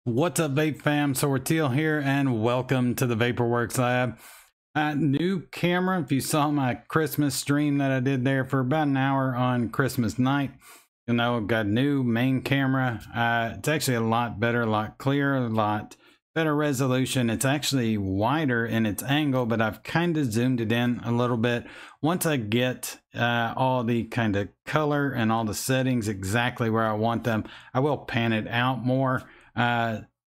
What's up, Vape fam? Sorteal here, and welcome to the Vaporworks lab. New camera. If you saw my Christmas stream that I did there for about an hour on Christmas night, you'll know I've got a new main camera. It's actually a lot better, a lot clearer, a lot better resolution. It's actually wider in its angle, but I've kind of zoomed it in a little bit. Once I get all the kind of color and all the settings exactly where I want them, I will pan it out more.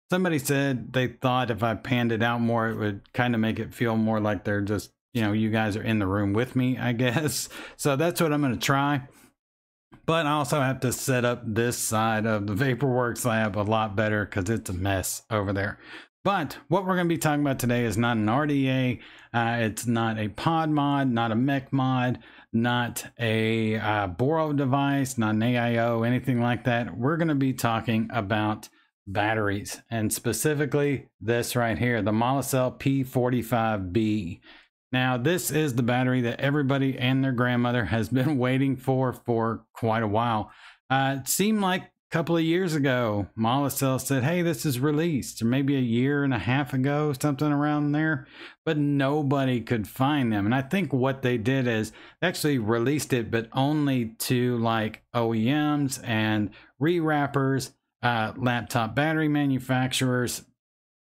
Somebody said they thought if I panned it out more, it would kind of make it feel more like they're just, you guys are in the room with me, I guess. So that's what I'm going to try. But I also have to set up this side of the Vaporworks lab a lot better because it's a mess over there. But what we're going to be talking about today is not an RDA. It's not a pod mod, not a mech mod, not a Boro device, not an AIO, anything like that. We're going to be talking about batteries, and specifically this right here, the Molicel P45b. Now, this is the battery that everybody and their grandmother has been waiting for quite a while. It seemed like a couple of years ago, Molicel said, hey, this is released, or maybe a year and a half ago, something around there, but nobody could find them. And I think what they did is they actually released it, but only to like OEMs and rewrappers, laptop battery manufacturers,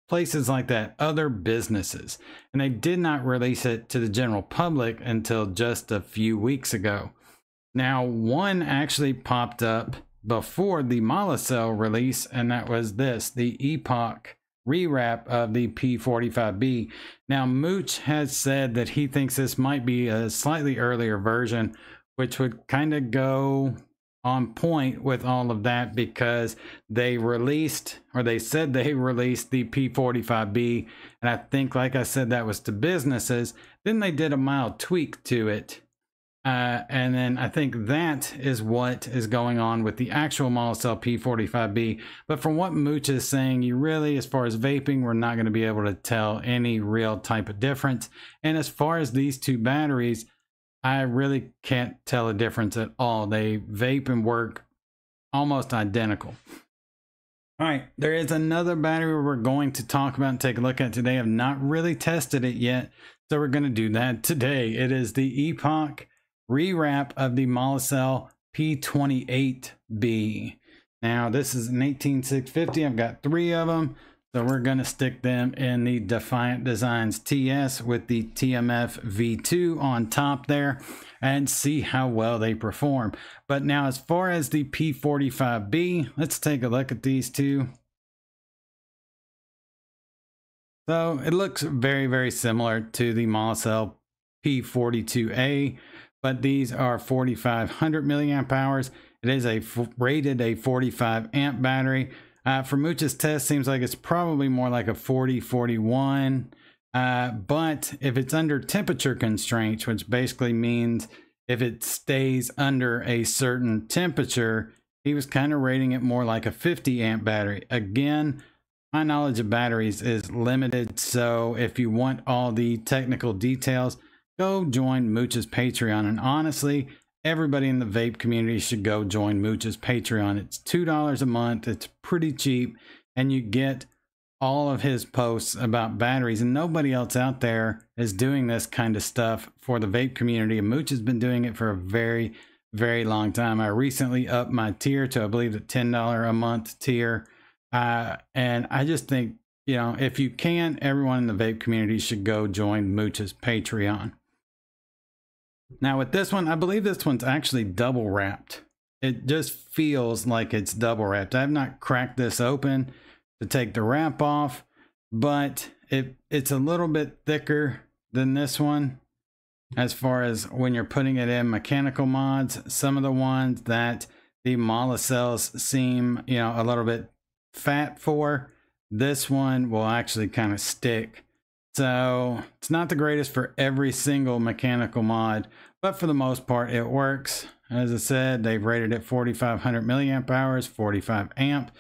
places like that, other businesses. And they did not release it to the general public until just a few weeks ago. Now, one actually popped up before the Molicel release, and that was this, the Epoch rewrap of the P45b. Now, Mooch has said that he thinks this might be a slightly earlier version, which would kind of go on point with all of that, because they released, or they said they released the P45b, and I think, like I said, that was to businesses. Then they did a mild tweak to it, and then I think that is what is going on with the actual Molicel P45b. But from what Mooch is saying, you really, as far as vaping, we're not going to be able to tell any real type of difference. And as far as these two batteries, I really can't tell a difference at all. They vape and work almost identical. All right, there is another battery we're going to talk about and take a look at today. I've not really tested it yet, so we're going to do that today. It is the Epoch rewrap of the Molicel P28B. Now, this is an 18650. I've got 3 of them. So we're going to stick them in the Defiant Designs TS with the TMF V2 on top there and see how well they perform. But now, as far as the P45B, let's take a look at these two. So it looks very, very similar to the Molicel P42A, but these are 4,500 milliamp hours. It is rated a 45 amp battery. For Mooch's test, seems like it's probably more like a 40-41. But if it's under temperature constraints, which basically means if it stays under a certain temperature, he was kind of rating it more like a 50 amp battery. Again, my knowledge of batteries is limited, so if you want all the technical details, go join Mooch's Patreon. And honestly, everybody in the vape community should go join Mooch's Patreon. It's $2 a month. It's pretty cheap, and you get all of his posts about batteries, and nobody else out there is doing this kind of stuff for the vape community. And Mooch has been doing it for a very, very long time. I recently upped my tier to, I believe, the $10 a month tier. And I just think, if you can, everyone in the vape community should go join Mooch's Patreon. Now with this one, I believe this one's actually double wrapped. It just feels like it's double wrapped. I have not cracked this open to take the wrap off, but it's a little bit thicker than this one as far as when you're putting it in mechanical mods. Some of the ones that the Molicels seem, a little bit fat for, this one will actually kind of stick. So it's not the greatest for every single mechanical mod, but for the most part, it works. As I said, they've rated it 4,500 milliamp hours, 45 amp.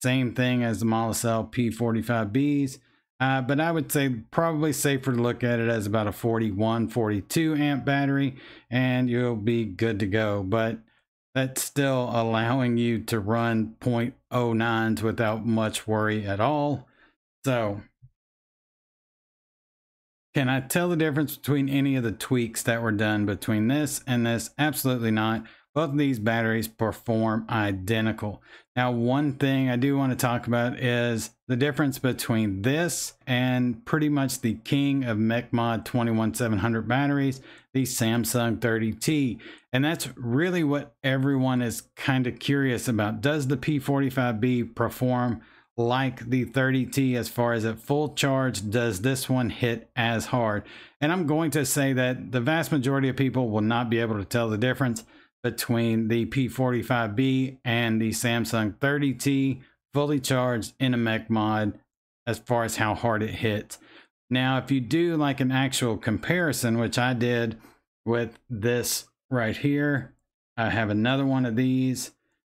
Same thing as the Molicel P45Bs. But I would say probably safer to look at it as about a 41, 42 amp battery, and you'll be good to go. But that's still allowing you to run 0.09s without much worry at all. So can I tell the difference between any of the tweaks that were done between this and this? Absolutely not. Both of these batteries perform identical. Now, one thing I do want to talk about is the difference between this and pretty much the king of MechMod 21700 batteries, the Samsung 30T. And that's really what everyone is kind of curious about. Does the P45B perform like the 30T as far as at full charge? Does this one hit as hard? And I'm going to say that the vast majority of people will not be able to tell the difference between the P45B and the Samsung 30T fully charged in a mech mod as far as how hard it hits. Now, if you do like an actual comparison, which I did with this right here, I have another one of these,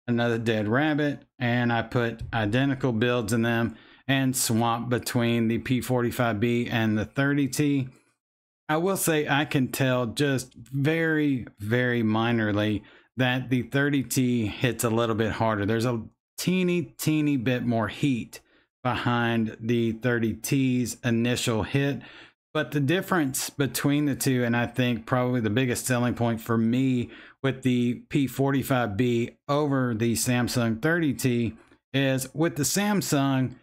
another dead rabbit, and I put identical builds in them and swap between the P45B and the 30T. I will say I can tell just very, very minorly that the 30T hits a little bit harder. There's a teeny bit more heat behind the 30T's initial hit. But the difference between the two, and I think probably the biggest selling point for me with the P45B over the Samsung 30T is with the Samsung,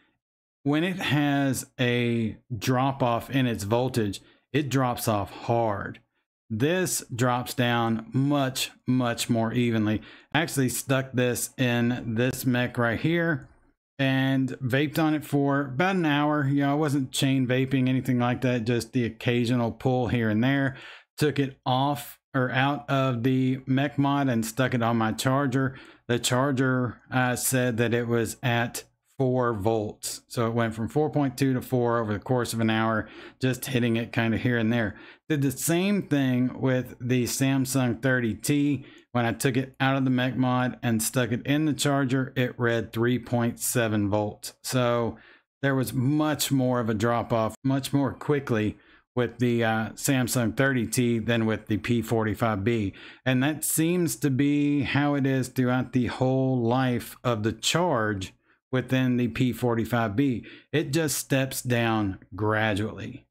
when it has a drop off in its voltage, it drops off hard. This drops down much more evenly. I actually stuck this in this mech right here and vaped on it for about an hour. You know, I wasn't chain vaping, anything like that, just the occasional pull here and there. Took it off or out of the mech mod and stuck it on my charger. The charger said that it was at 4 volts. So it went from 4.2 to 4 over the course of an hour, just hitting it kind of here and there. Did the same thing with the Samsung 30T. When I took it out of the mech mod and stuck it in the charger, it read 3.7 volts. So there was much more of a drop off, much more quickly with the Samsung 30T than with the P45B. And that seems to be how it is throughout the whole life of the charge within the P45B. It just steps down gradually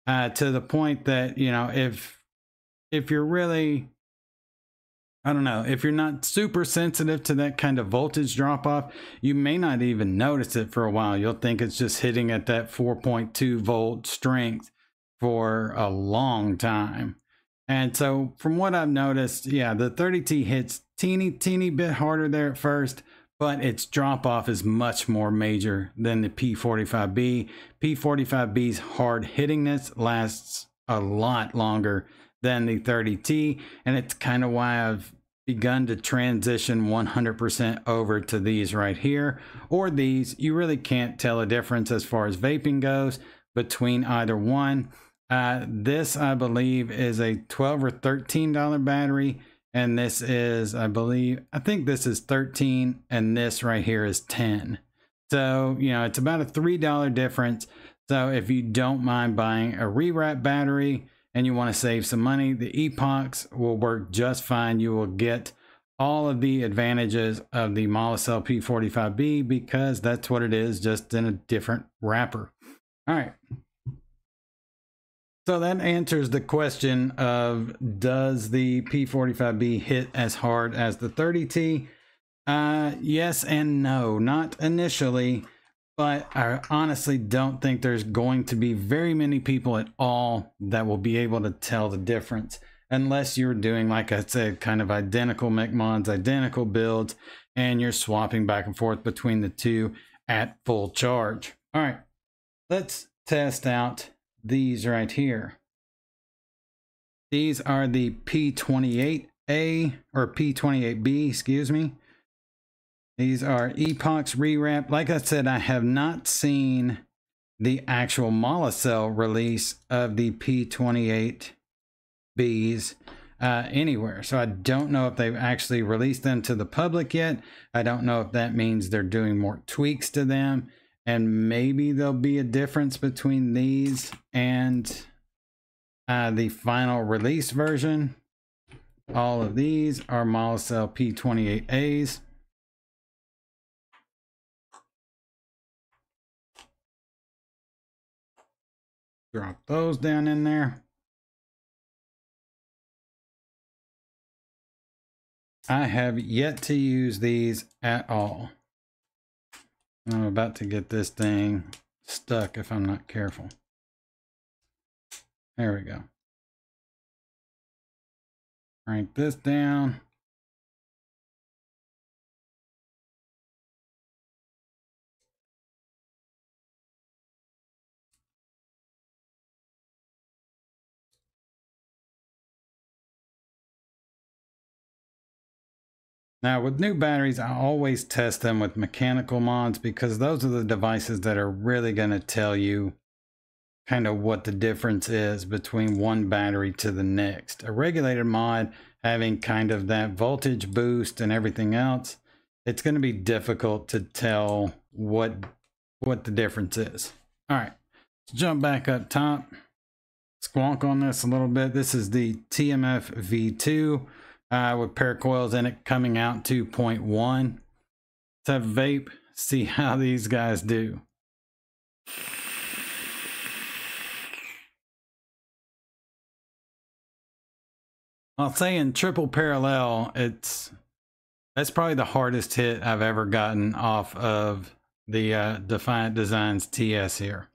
to the point that, you know, if you're really, I don't know, if you're not super sensitive to that kind of voltage drop off, you may not even notice it for a while. You'll think it's just hitting at that 4.2 volt strength for a long time. And so from what I've noticed, yeah, the 30T hits teeny bit harder there at first, but its drop off is much more major than the P45B. P45B's hard hittingness lasts a lot longer than the 30T, and it's kind of why I've begun to transition 100% over to these right here, or these. You really can't tell a difference as far as vaping goes between either one. This, I believe, is a $12 or $13 battery. And this is, I think this is 13 and this right here is 10. So, you know, it's about a $3 difference. So if you don't mind buying a rewrap battery and you want to save some money, the Epochs will work just fine. You will get all of the advantages of the Molicel P45B because that's what it is, just in a different wrapper. All right. So that answers the question of, does the P45B hit as hard as the 30T? Yes and no, not initially, but I honestly don't think there's going to be very many people at all that will be able to tell the difference unless you're doing, like I said, kind of identical mech mods, identical builds, and you're swapping back and forth between the two at full charge. All right, let's test out these right here. These are the P28A or P28B, excuse me. These are Epoch's rewrap. Like I said, I have not seen the actual Molicel release of the P28Bs anywhere. So I don't know if they've actually released them to the public yet. I don't know if that means they're doing more tweaks to them. And maybe there'll be a difference between these and the final release version. All of these are Molicel P28As. Drop those down in there. I have yet to use these at all. I'm about to get this thing stuck if I'm not careful. There we go. Crank this down. Now with new batteries, I always test them with mechanical mods because those are the devices that are really going to tell you kind of what the difference is between one battery to the next. A regulated mod having kind of that voltage boost and everything else, it's going to be difficult to tell what the difference is. All right, let's jump back up top. Squonk on this a little bit. This is the TMF V2 with paracoils in it coming out 2.1. Let's have vape, see how these guys do. I'll say in triple parallel, that's probably the hardest hit I've ever gotten off of the Defiant Designs TS here.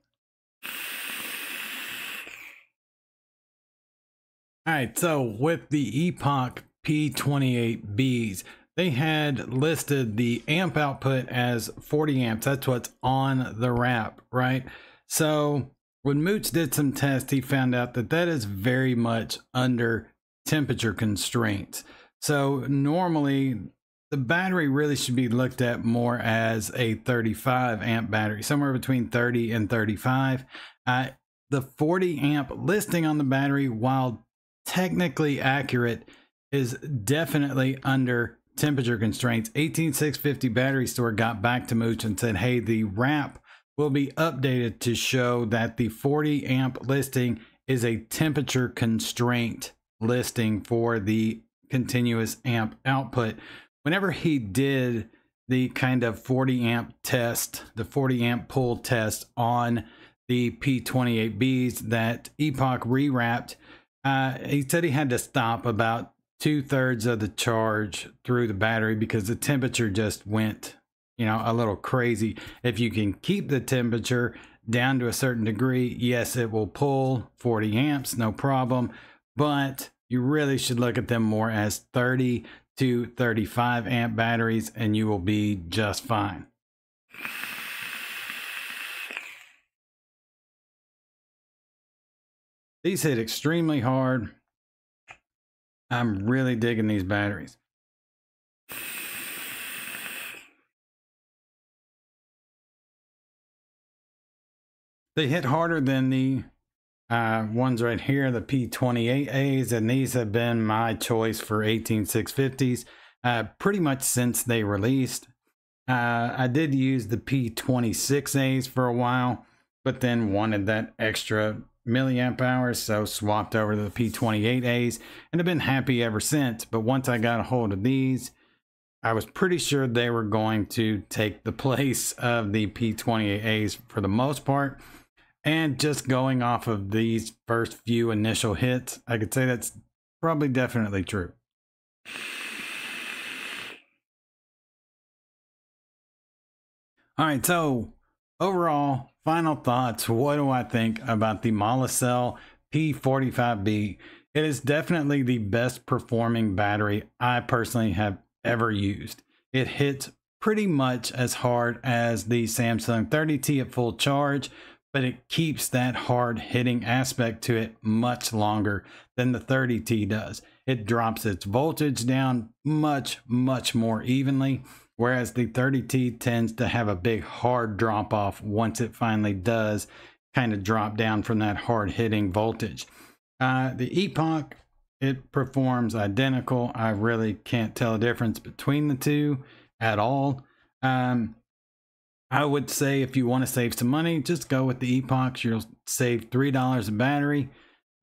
All right, so with the Epoch P28Bs, they had listed the amp output as 40 amps. That's what's on the wrap, right? So when Mooch did some tests, he found out that that is very much under temperature constraints. So normally the battery really should be looked at more as a 35 amp battery, somewhere between 30 and 35. The 40 amp listing on the battery, while technically accurate, is definitely under temperature constraints. 18650 Battery Store got back to Mooch and said, hey, the wrap will be updated to show that the 40 amp listing is a temperature constraint listing for the continuous amp output. Whenever he did the kind of 40 amp test, the 40 amp pull test on the P28Bs that Epoch rewrapped, he said he had to stop about 2/3 of the charge through the battery because the temperature just went, you know, a little crazy. If you can keep the temperature down to a certain degree, yes, it will pull 40 amps, no problem. But you really should look at them more as 30 to 35 amp batteries and you will be just fine. These hit extremely hard. I'm really digging these batteries. They hit harder than the ones right here, the P28As, and these have been my choice for 18650s pretty much since they released. I did use the P26As for a while, but then wanted that extra milliamp hours, so swapped over to the P28As and have been happy ever since. But once I got a hold of these, I was pretty sure they were going to take the place of the P28As for the most part. And just going off of these first few initial hits, I could say that's probably definitely true. All right, so overall, final thoughts. What do I think about the Molicel P45b? It is definitely the best performing battery I personally have ever used. It hits pretty much as hard as the Samsung 30T at full charge, but it keeps that hard hitting aspect to it much longer than the 30T does. It drops its voltage down much more evenly, whereas the 30T tends to have a big hard drop off once it finally does kind of drop down from that hard hitting voltage. The Epoch, it performs identical. I really can't tell a difference between the two at all. I would say if you want to save some money, just go with the Epoch. You'll save $3 a battery,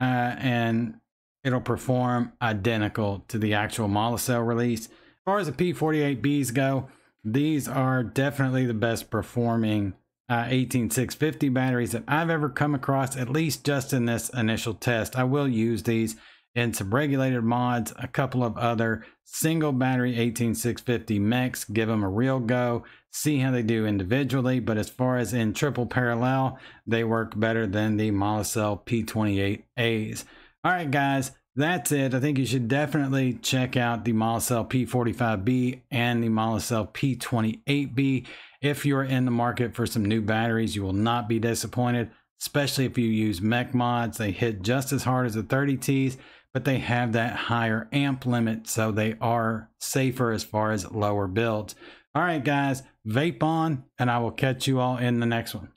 and it'll perform identical to the actual Molicel release. As far as the P48Bs go, these are definitely the best performing 18650 batteries that I've ever come across, at least just in this initial test. I will use these in some regulated mods, a couple of other single battery 18650 mechs, give them a real go, see how they do individually. But as far as in triple parallel, they work better than the Molicel P28As. All right, guys, that's it. I think you should definitely check out the Molicel P45b and the Molicel P28B. If you're in the market for some new batteries, you will not be disappointed, especially if you use mech mods. They hit just as hard as the 30Ts, but they have that higher amp limit, so they are safer as far as lower builds. All right, guys, vape on, and I will catch you all in the next one.